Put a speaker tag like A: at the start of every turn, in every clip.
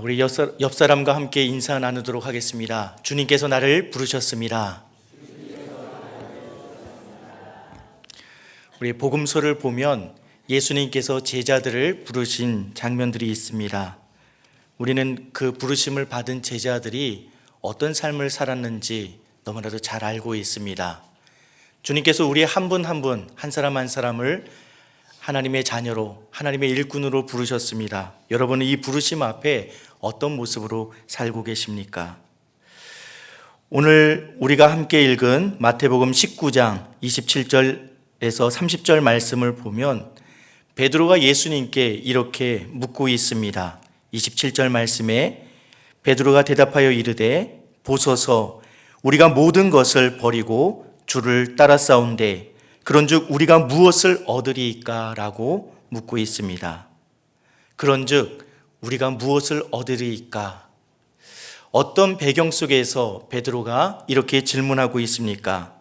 A: 우리 옆 사람과 함께 인사 나누도록 하겠습니다. 주님께서 나를 부르셨습니다. 우리 복음서를 보면 예수님께서 제자들을 부르신 장면들이 있습니다. 우리는 그 부르심을 받은 제자들이 어떤 삶을 살았는지 너무나도 잘 알고 있습니다. 주님께서 우리 한 분 한 분, 한 사람 한 사람을 하나님의 자녀로, 하나님의 일꾼으로 부르셨습니다. 여러분은 이 부르심 앞에 어떤 모습으로 살고 계십니까? 오늘 우리가 함께 읽은 마태복음 19장 27절에서 30절 말씀을 보면 베드로가 예수님께 이렇게 묻고 있습니다. 27절 말씀에 베드로가 대답하여 이르되 보소서 우리가 모든 것을 버리고 주를 따랐사온데 그런즉 우리가 무엇을 얻으리이까? 라고 묻고 있습니다. 그런즉 우리가 무엇을 얻으리이까? 어떤 배경 속에서 베드로가 이렇게 질문하고 있습니까?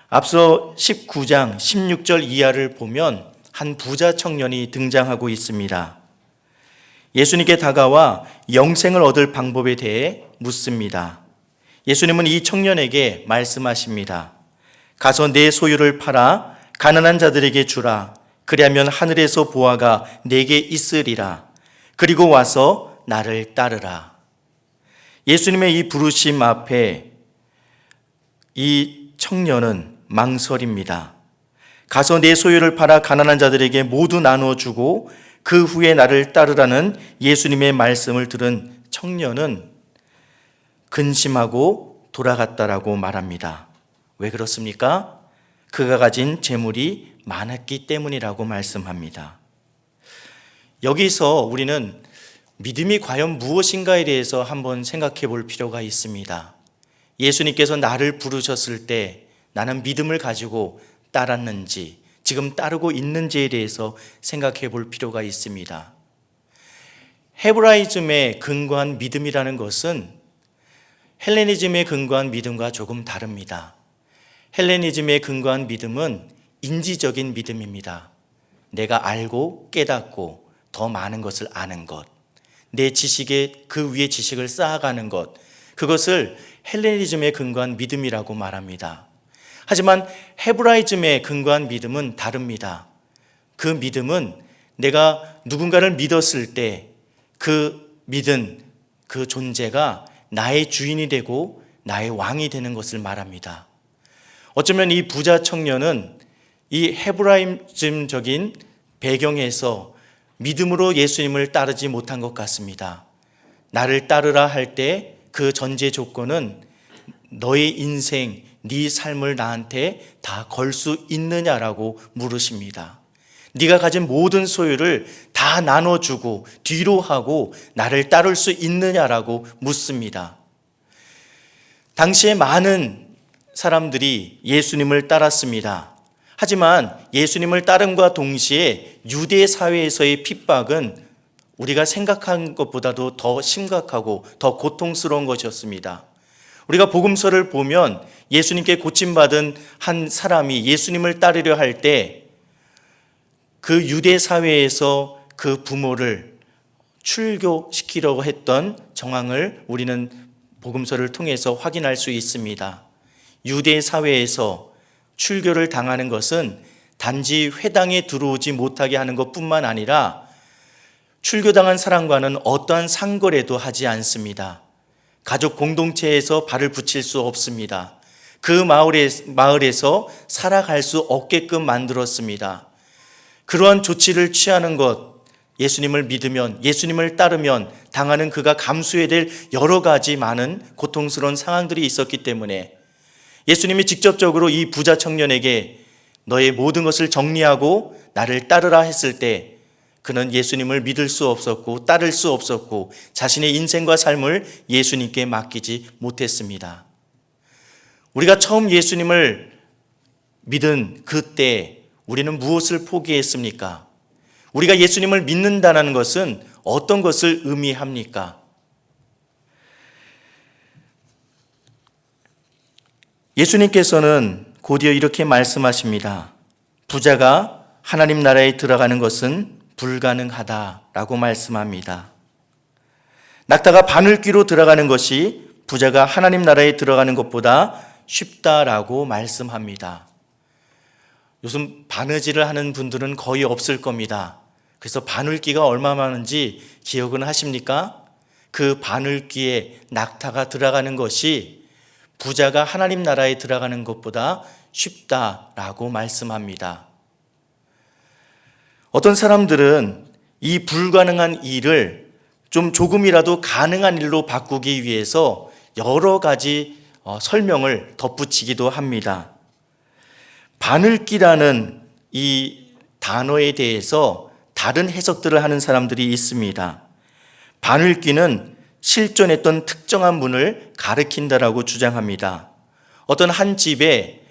A: 앞서 19장 16절 이하를 보면 한 부자 청년이 등장하고 있습니다. 예수님께 다가와 영생을 얻을 방법에 대해 묻습니다. 예수님은 이 청년에게 말씀하십니다. 가서 내 소유를 팔아 가난한 자들에게 주라. 그리하면 하늘에서 보화가 내게 있으리라. 그리고 와서 나를 따르라. 예수님의 이 부르심 앞에 이 청년은 망설입니다. 가서 내 소유를 팔아 가난한 자들에게 모두 나누어 주고 그 후에 나를 따르라는 예수님의 말씀을 들은 청년은 근심하고 돌아갔다라고 말합니다. 왜 그렇습니까? 그가 가진 재물이 많았기 때문이라고 말씀합니다. 여기서 우리는 믿음이 과연 무엇인가에 대해서 한번 생각해 볼 필요가 있습니다. 예수님께서 나를 부르셨을 때 나는 믿음을 가지고 따랐는지, 지금 따르고 있는지에 대해서 생각해 볼 필요가 있습니다. 헤브라이즘에 근거한 믿음이라는 것은 헬레니즘에 근거한 믿음과 조금 다릅니다. 헬레니즘에 근거한 믿음은 인지적인 믿음입니다. 내가 알고 깨닫고 더 많은 것을 아는 것, 내 지식에 그 위에 지식을 쌓아가는 것, 그것을 헬레니즘에 근거한 믿음이라고 말합니다. 하지만 헤브라이즘에 근거한 믿음은 다릅니다. 그 믿음은 내가 누군가를 믿었을 때 그 믿은 그 존재가 나의 주인이 되고 나의 왕이 되는 것을 말합니다. 어쩌면 이 부자 청년은 이 헤브라이즘적인 배경에서 믿음으로 예수님을 따르지 못한 것 같습니다. 나를 따르라 할 때 그 전제 조건은 너의 인생, 네 삶을 나한테 다 걸 수 있느냐라고 물으십니다. 네가 가진 모든 소유를 다 나눠주고 뒤로 하고 나를 따를 수 있느냐라고 묻습니다. 당시에 많은 사람들이 예수님을 따랐습니다. 하지만 예수님을 따름과 동시에 유대 사회에서의 핍박은 우리가 생각한 것보다도 더 심각하고 더 고통스러운 것이었습니다. 우리가 복음서를 보면 예수님께 고침받은 한 사람이 예수님을 따르려 할 때 그 유대 사회에서 그 부모를 출교시키려고 했던 정황을 우리는 복음서를 통해서 확인할 수 있습니다. 유대 사회에서 출교를 당하는 것은 단지 회당에 들어오지 못하게 하는 것뿐만 아니라 출교당한 사람과는 어떠한 상거래도 하지 않습니다. 가족 공동체에서 발을 붙일 수 없습니다. 그 마을에서 살아갈 수 없게끔 만들었습니다. 그러한 조치를 취하는 것, 예수님을 믿으면, 예수님을 따르면 당하는 그가 감수해야 될 여러 가지 많은 고통스러운 상황들이 있었기 때문에 예수님이 직접적으로 이 부자 청년에게 너의 모든 것을 정리하고 나를 따르라 했을 때 그는 예수님을 믿을 수 없었고 따를 수 없었고 자신의 인생과 삶을 예수님께 맡기지 못했습니다. 우리가 처음 예수님을 믿은 그때 우리는 무엇을 포기했습니까? 우리가 예수님을 믿는다는 것은 어떤 것을 의미합니까? 예수님께서는 곧이어 이렇게 말씀하십니다. 부자가 하나님 나라에 들어가는 것은 불가능하다라고 말씀합니다. 낙타가 바늘귀로 들어가는 것이 부자가 하나님 나라에 들어가는 것보다 쉽다라고 말씀합니다. 요즘 바느질을 하는 분들은 거의 없을 겁니다. 그래서 바늘귀가 얼마 많은지 기억은 하십니까? 그 바늘귀에 낙타가 들어가는 것이 부자가 하나님 나라에 들어가는 것보다 쉽다라고 말씀합니다. 어떤 사람들은 이 불가능한 일을 좀 조금이라도 가능한 일로 바꾸기 위해서 여러 가지 설명을 덧붙이기도 합니다. 바늘귀라는 이 단어에 대해서 다른 해석들을 하는 사람들이 있습니다. 바늘귀는 실존했던 특정한 문을 가리킨다라고 주장합니다. 어떤 한 집에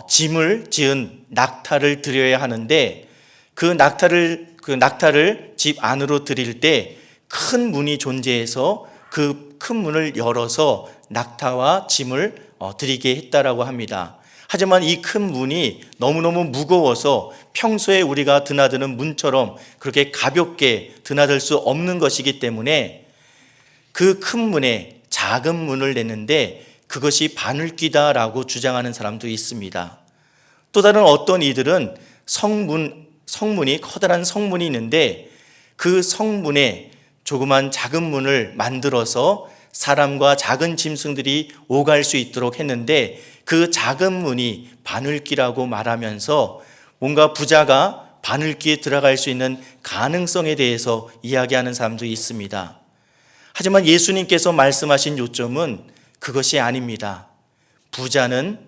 A: 짐을 지은 낙타를 들여야 하는데 그 낙타를 집 안으로 들일 때 큰 문이 존재해서 그 큰 문을 열어서 낙타와 짐을 들이게 했다라고 합니다. 하지만 이 큰 문이 너무너무 무거워서 평소에 우리가 드나드는 문처럼 그렇게 가볍게 드나들 수 없는 것이기 때문에 그 큰 문에 작은 문을 냈는데 그것이 바늘귀다라고 주장하는 사람도 있습니다. 또 다른 어떤 이들은 성문이 커다란 성문이 있는데 그 성문에 조그만 작은 문을 만들어서 사람과 작은 짐승들이 오갈 수 있도록 했는데 그 작은 문이 바늘귀라고 말하면서 뭔가 부자가 바늘귀에 들어갈 수 있는 가능성에 대해서 이야기하는 사람도 있습니다. 하지만 예수님께서 말씀하신 요점은 그것이 아닙니다. 부자는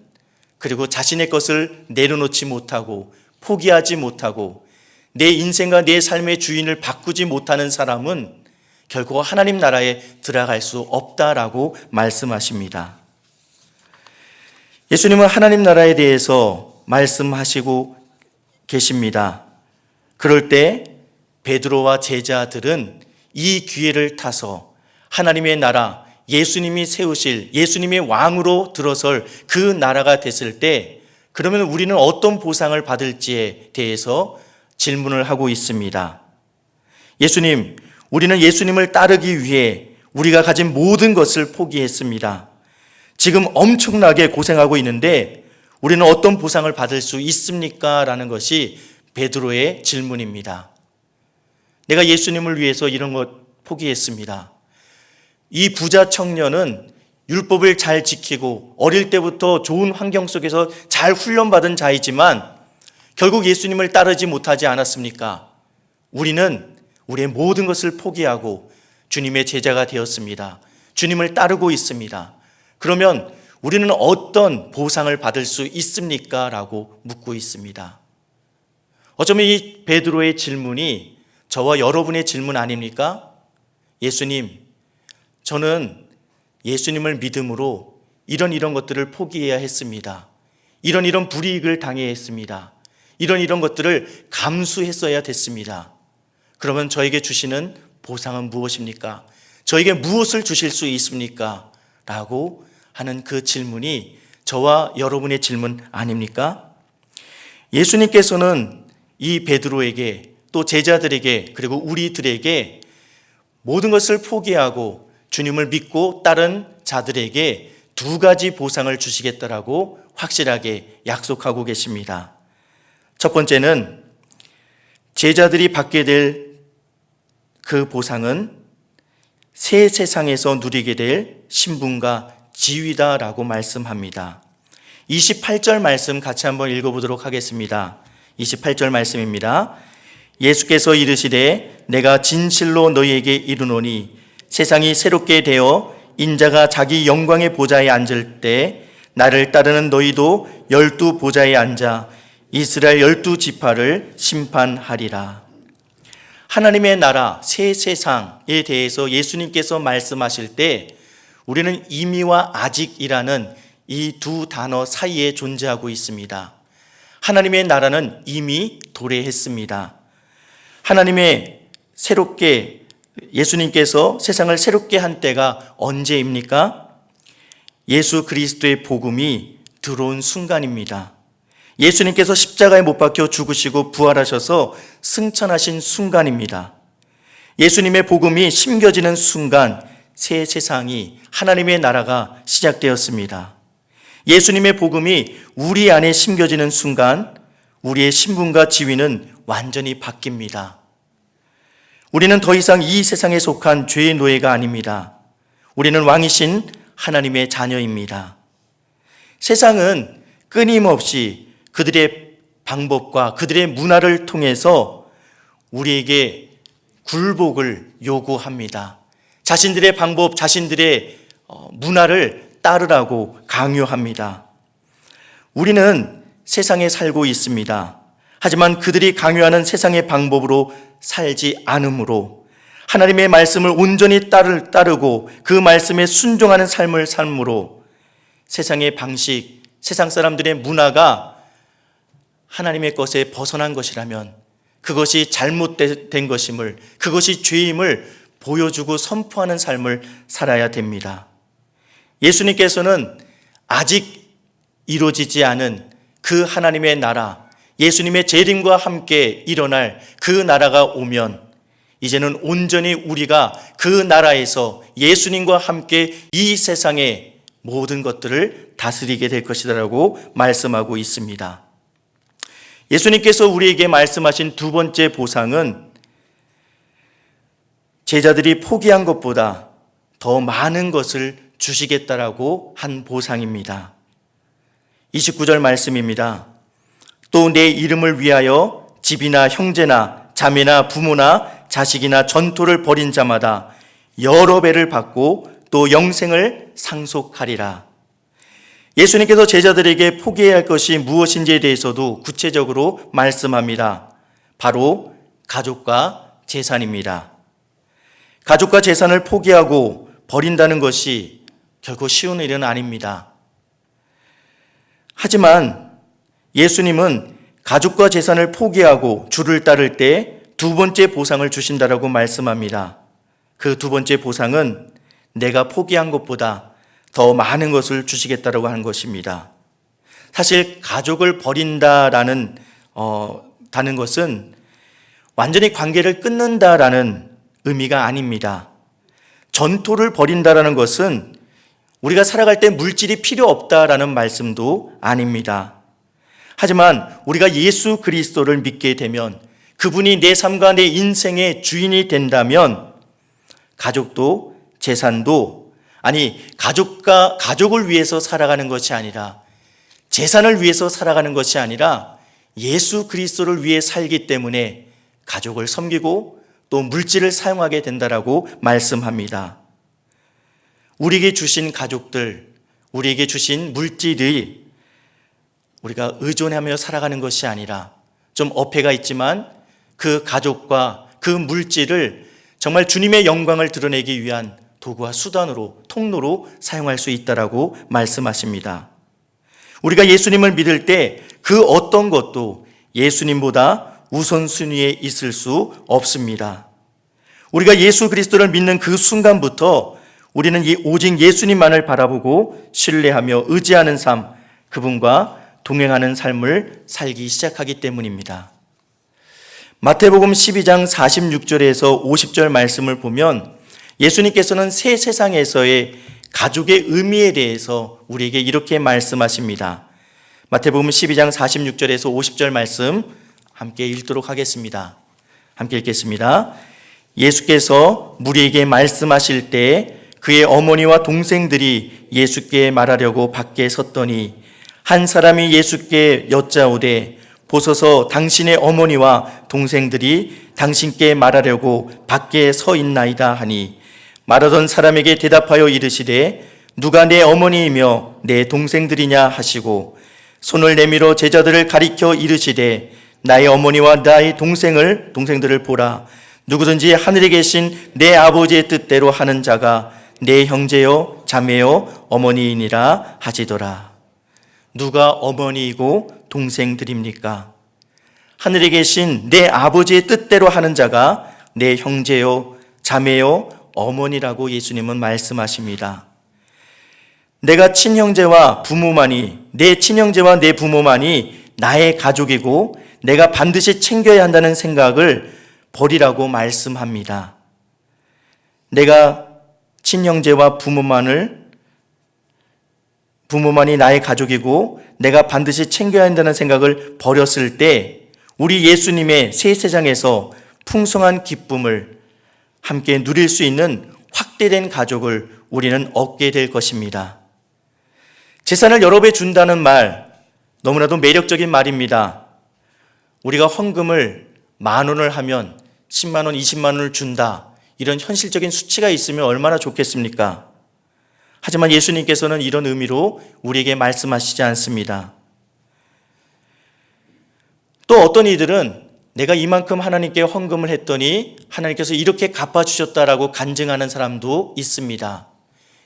A: 그리고 자신의 것을 내려놓지 못하고 포기하지 못하고 내 인생과 내 삶의 주인을 바꾸지 못하는 사람은 결코 하나님 나라에 들어갈 수 없다라고 말씀하십니다. 예수님은 하나님 나라에 대해서 말씀하시고 계십니다. 그럴 때 베드로와 제자들은 이 기회를 타서 하나님의 나라, 예수님이 세우실 예수님의 왕으로 들어설 그 나라가 됐을 때 그러면 우리는 어떤 보상을 받을지에 대해서 질문을 하고 있습니다. 예수님, 우리는 예수님을 따르기 위해 우리가 가진 모든 것을 포기했습니다. 지금 엄청나게 고생하고 있는데 우리는 어떤 보상을 받을 수 있습니까? 라는 것이 베드로의 질문입니다. 내가 예수님을 위해서 이런 것 포기했습니다. 이 부자 청년은 율법을 잘 지키고 어릴 때부터 좋은 환경 속에서 잘 훈련받은 자이지만 결국 예수님을 따르지 못하지 않았습니까? 우리는 우리의 모든 것을 포기하고 주님의 제자가 되었습니다. 주님을 따르고 있습니다. 그러면 우리는 어떤 보상을 받을 수 있습니까? 라고 묻고 있습니다. 어쩌면 이 베드로의 질문이 저와 여러분의 질문 아닙니까? 예수님, 저는 예수님을 믿음으로 이런 것들을 포기해야 했습니다. 이런 불이익을 당해야 했습니다. 이런 것들을 감수했어야 됐습니다. 그러면 저에게 주시는 보상은 무엇입니까? 저에게 무엇을 주실 수 있습니까? 라고 하는 그 질문이 저와 여러분의 질문 아닙니까? 예수님께서는 이 베드로에게 또 제자들에게 그리고 우리들에게 모든 것을 포기하고 주님을 믿고 따른 자들에게 두 가지 보상을 주시겠다라고 확실하게 약속하고 계십니다. 첫 번째는 제자들이 받게 될 그 보상은 새 세상에서 누리게 될 신분과 지위다라고 말씀합니다. 28절 말씀 같이 한번 읽어보도록 하겠습니다. 28절 말씀입니다. 예수께서 이르시되 내가 진실로 너희에게 이르노니 세상이 새롭게 되어 인자가 자기 영광의 보좌에 앉을 때 나를 따르는 너희도 12 보좌에 앉아 이스라엘 12지파를 심판하리라. 하나님의 나라 새 세상에 대해서 예수님께서 말씀하실 때 우리는 이미와 아직이라는 이 두 단어 사이에 존재하고 있습니다. 하나님의 나라는 이미 도래했습니다. 예수님께서 세상을 새롭게 한 때가 언제입니까? 예수 그리스도의 복음이 들어온 순간입니다. 예수님께서 십자가에 못 박혀 죽으시고 부활하셔서 승천하신 순간입니다. 예수님의 복음이 심겨지는 순간 새 세상이, 하나님의 나라가 시작되었습니다. 예수님의 복음이 우리 안에 심겨지는 순간 우리의 신분과 지위는 완전히 바뀝니다. 우리는 더 이상 이 세상에 속한 죄의 노예가 아닙니다. 우리는 왕이신 하나님의 자녀입니다. 세상은 끊임없이 그들의 방법과 그들의 문화를 통해서 우리에게 굴복을 요구합니다. 자신들의 방법, 자신들의 문화를 따르라고 강요합니다. 우리는 세상에 살고 있습니다. 하지만 그들이 강요하는 세상의 방법으로 살지 않으므로 하나님의 말씀을 온전히 따르고 그 말씀에 순종하는 삶을 삶으로 세상의 방식, 세상 사람들의 문화가 하나님의 것에 벗어난 것이라면 그것이 잘못된 것임을, 그것이 죄임을 보여주고 선포하는 삶을 살아야 됩니다. 예수님께서는 아직 이루어지지 않은 그 하나님의 나라, 예수님의 재림과 함께 일어날 그 나라가 오면 이제는 온전히 우리가 그 나라에서 예수님과 함께 이 세상의 모든 것들을 다스리게 될 것이라고 말씀하고 있습니다. 예수님께서 우리에게 말씀하신 두 번째 보상은 제자들이 포기한 것보다 더 많은 것을 주시겠다라고 한 보상입니다. 29절 말씀입니다. 또 내 이름을 위하여 집이나 형제나 자매나 부모나 자식이나 전토를 벌인 자마다 여러 배를 받고 또 영생을 상속하리라. 예수님께서 제자들에게 포기해야 할 것이 무엇인지에 대해서도 구체적으로 말씀합니다. 바로 가족과 재산입니다. 가족과 재산을 포기하고 버린다는 것이 결코 쉬운 일은 아닙니다. 하지만 예수님은 가족과 재산을 포기하고 주를 따를 때 두 번째 보상을 주신다라고 말씀합니다. 그 두 번째 보상은 내가 포기한 것보다 더 많은 것을 주시겠다라고 하는 것입니다. 사실 가족을 버린다라는 다는 것은 완전히 관계를 끊는다라는 의미가 아닙니다. 전토를 벌인다라는 것은 우리가 살아갈 때 물질이 필요 없다라는 말씀도 아닙니다. 하지만 우리가 예수 그리스도를 믿게 되면 그분이 내 삶과 내 인생의 주인이 된다면 가족도 재산도 가족을 위해서 살아가는 것이 아니라 재산을 위해서 살아가는 것이 아니라 예수 그리스도를 위해 살기 때문에 가족을 섬기고 또 물질을 사용하게 된다라고 말씀합니다. 우리에게 주신 가족들, 우리에게 주신 물질이 우리가 의존하며 살아가는 것이 아니라 좀 어폐가 있지만 그 가족과 그 물질을 정말 주님의 영광을 드러내기 위한 도구와 수단으로, 통로로 사용할 수 있다라고 말씀하십니다. 우리가 예수님을 믿을 때 그 어떤 것도 예수님보다 우선순위에 있을 수 없습니다. 우리가 예수 그리스도를 믿는 그 순간부터 우리는 오직 예수님만을 바라보고 신뢰하며 의지하는 삶, 그분과 동행하는 삶을 살기 시작하기 때문입니다. 마태복음 12장 46절에서 50절 말씀을 보면 예수님께서는 새 세상에서의 가족의 의미에 대해서 우리에게 이렇게 말씀하십니다. 마태복음 12장 46절에서 50절 말씀 함께 읽도록 하겠습니다. 함께 읽겠습니다. 예수께서 무리에게 말씀하실 때 그의 어머니와 동생들이 예수께 말하려고 밖에 섰더니 한 사람이 예수께 여짜오되 보소서 당신의 어머니와 동생들이 당신께 말하려고 밖에 서 있나이다 하니 말하던 사람에게 대답하여 이르시되 누가 내 어머니이며 내 동생들이냐 하시고 손을 내밀어 제자들을 가리켜 이르시되 나의 어머니와 나의 동생들을 보라. 누구든지 하늘에 계신 내 아버지의 뜻대로 하는 자가 내 형제요 자매요 어머니이니라 하시더라. 누가 어머니이고 동생들입니까? 하늘에 계신 내 아버지의 뜻대로 하는 자가 내 형제요 자매요 어머니라고 예수님은 말씀하십니다. 내가 친형제와 부모만이, 내 친형제와 내 부모만이 나의 가족이고 내가 반드시 챙겨야 한다는 생각을 버리라고 말씀합니다. 내가 친형제와 부모만이 나의 가족이고 내가 반드시 챙겨야 한다는 생각을 버렸을 때 우리 예수님의 새 세상에서 풍성한 기쁨을 함께 누릴 수 있는 확대된 가족을 우리는 얻게 될 것입니다. 재산을 여러 배 준다는 말, 너무나도 매력적인 말입니다. 우리가 헌금을 10,000원을 하면 10만 원, 20만 원을 준다. 이런 현실적인 수치가 있으면 얼마나 좋겠습니까? 하지만 예수님께서는 이런 의미로 우리에게 말씀하시지 않습니다. 또 어떤 이들은 내가 이만큼 하나님께 헌금을 했더니 하나님께서 이렇게 갚아주셨다라고 간증하는 사람도 있습니다.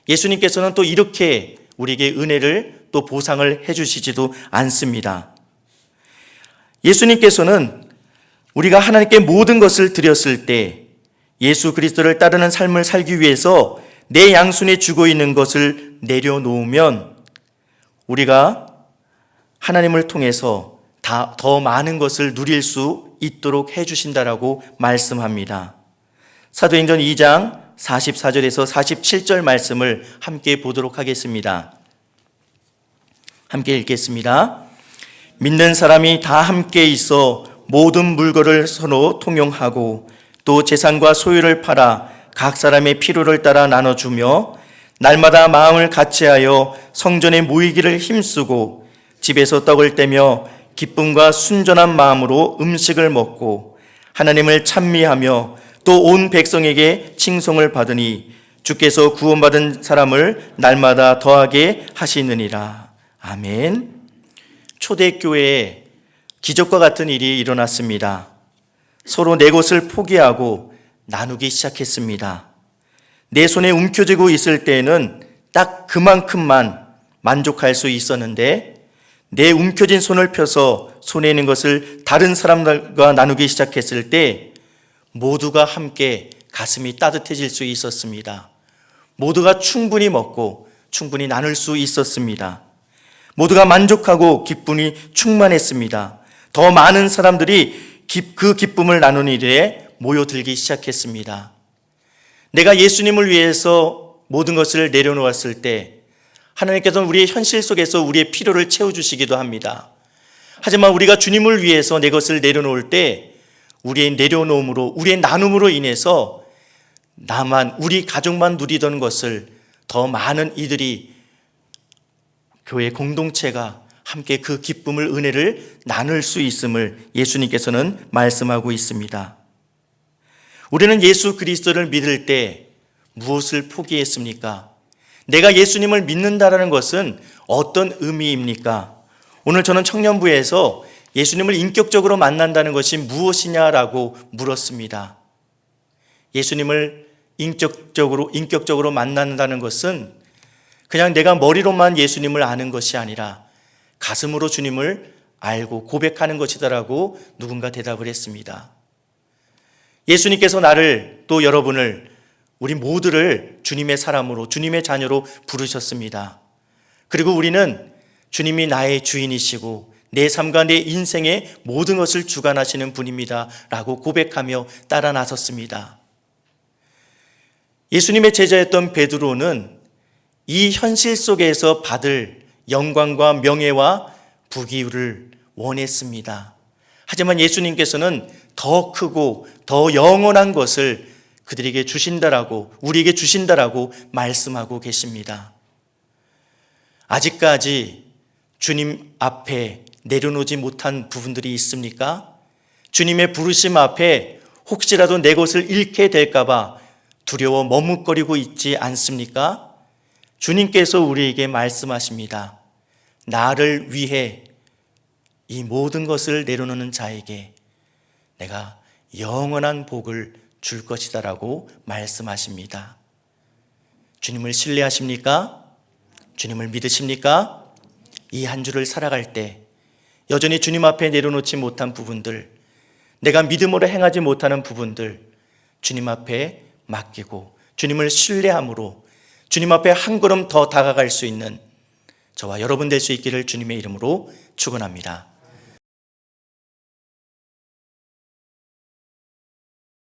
A: 예수님께서는 또 이렇게 우리에게 은혜를 또 보상을 해주시지도 않습니다. 예수님께서는 우리가 하나님께 모든 것을 드렸을 때 예수 그리스도를 따르는 삶을 살기 위해서 내 양손에 쥐고 있는 것을 내려놓으면 우리가 하나님을 통해서 더 많은 것을 누릴 수 있도록 해주신다라고 말씀합니다. 사도행전 2장 44절에서 47절 말씀을 함께 보도록 하겠습니다. 함께 읽겠습니다. 믿는 사람이 다 함께 있어 모든 물건을 서로 통용하고 또 재산과 소유를 팔아 각 사람의 필요를 따라 나눠주며 날마다 마음을 같이하여 성전에 모이기를 힘쓰고 집에서 떡을 떼며 기쁨과 순전한 마음으로 음식을 먹고 하나님을 찬미하며 또 온 백성에게 칭송을 받으니 주께서 구원받은 사람을 날마다 더하게 하시느니라. 아멘. 초대교회에 기적과 같은 일이 일어났습니다. 서로 내 것을 포기하고 나누기 시작했습니다. 내 손에 움켜쥐고 있을 때에는 딱 그만큼만 만족할 수 있었는데 내 움켜진 손을 펴서 손에 있는 것을 다른 사람들과 나누기 시작했을 때 모두가 함께 가슴이 따뜻해질 수 있었습니다. 모두가 충분히 먹고 충분히 나눌 수 있었습니다. 모두가 만족하고 기쁨이 충만했습니다. 더 많은 사람들이 그 기쁨을 나누는 일에 모여들기 시작했습니다. 내가 예수님을 위해서 모든 것을 내려놓았을 때 하나님께서는 우리의 현실 속에서 우리의 필요를 채워주시기도 합니다. 하지만 우리가 주님을 위해서 내 것을 내려놓을 때 우리의 내려놓음으로, 우리의 나눔으로 인해서 우리 가족만 누리던 것을 더 많은 이들이 교회 공동체가 함께 그 기쁨을, 은혜를 나눌 수 있음을 예수님께서는 말씀하고 있습니다. 우리는 예수 그리스도를 믿을 때 무엇을 포기했습니까? 내가 예수님을 믿는다라는 것은 어떤 의미입니까? 오늘 저는 청년부에서 예수님을 인격적으로 만난다는 것이 무엇이냐라고 물었습니다. 예수님을 인격적으로 만난다는 것은 그냥 내가 머리로만 예수님을 아는 것이 아니라 가슴으로 주님을 알고 고백하는 것이다라고 누군가 대답을 했습니다. 예수님께서 나를 또 여러분을 우리 모두를 주님의 사람으로 주님의 자녀로 부르셨습니다. 그리고 우리는 주님이 나의 주인이시고 내 삶과 내 인생의 모든 것을 주관하시는 분입니다 라고 고백하며 따라 나섰습니다. 예수님의 제자였던 베드로는 이 현실 속에서 받을 영광과 명예와 부귀를 원했습니다. 하지만 예수님께서는 더 크고 더 영원한 것을 그들에게 주신다라고, 우리에게 주신다라고 말씀하고 계십니다. 아직까지 주님 앞에 내려놓지 못한 부분들이 있습니까? 주님의 부르심 앞에 혹시라도 내 것을 잃게 될까봐 두려워 머뭇거리고 있지 않습니까? 주님께서 우리에게 말씀하십니다. 나를 위해 이 모든 것을 내려놓는 자에게 내가 영원한 복을 줄 것이다라고 말씀하십니다. 주님을 신뢰하십니까? 주님을 믿으십니까? 이 한 주를 살아갈 때 여전히 주님 앞에 내려놓지 못한 부분들, 내가 믿음으로 행하지 못하는 부분들 주님 앞에 맡기고 주님을 신뢰함으로 주님 앞에 한 걸음 더 다가갈 수 있는 저와 여러분 될 수 있기를 주님의 이름으로 축원합니다.